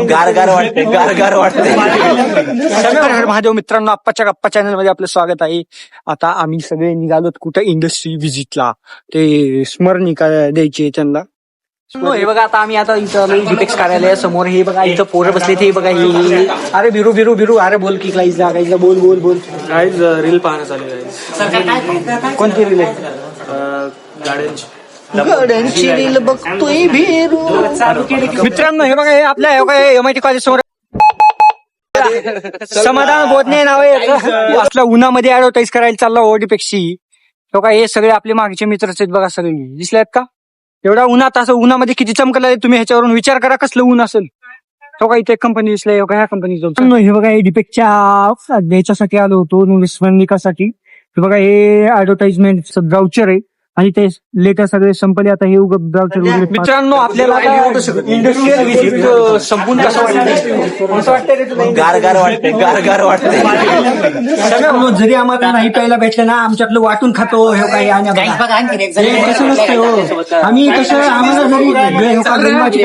गार वाटते महादेव मित्रांनो, आप्पाच्या गप्पा चॅनल मध्ये आपलं स्वागत आहे. आता आम्ही सगळे निघालो कुठं इंडस्ट्री व्हिजिटला, ते स्मरणिका द्यायची त्यांना. हे बघा, आता आम्ही आता इथं डिपेक्स कार्यालयासमोर हे बघा, इथं पोरं बसले. ते बघा, ही अरे बिरू अरे बोल की काहीचा बोल गाईज रील पाहणं चालू आहे. कोणती रील आहे? गाड्यांची रील बघतोय बिरू. मित्रांनो हे बघा, हे आपल्या MIT कॉलेज समोर समाधान बोधने नाव आहे. असलं उन्हामध्ये ऍडव्हर्टाईज करायला चालला ओडीपेक्षी. बघा, हे सगळे आपले मागचे मित्रच आहेत बघा, सगळे दिसले आहेत का? एवढा उन्हात, असं उन्हामध्ये किती चमकला, तुम्ही ह्याच्यावरून विचार करा कसलं ऊन असेल. बघा, इथे एक कंपनी दिसली, ह्या कंपनी जाऊन हे बघा, हे डिपेक्टच्या द्यायच्यासाठी आलो होतो, स्मरणिकासाठी. हे बघा, हे ऍडव्हर्टाइजमेंट ब्राउचर आहे आणि ते लेटर सगळे संपले. आता हे ब्राउचर वगैरे. मित्रांनो, आपल्याला इंडस्ट्रियल व्हिजिट संपून कसं वाटतं? गार वाटते. जरी आम्हाला नाही प्यायला भेटलं ना, आमच्यातलं वाटून खातो हे काही. आम्ही कसं आम्हाला जरी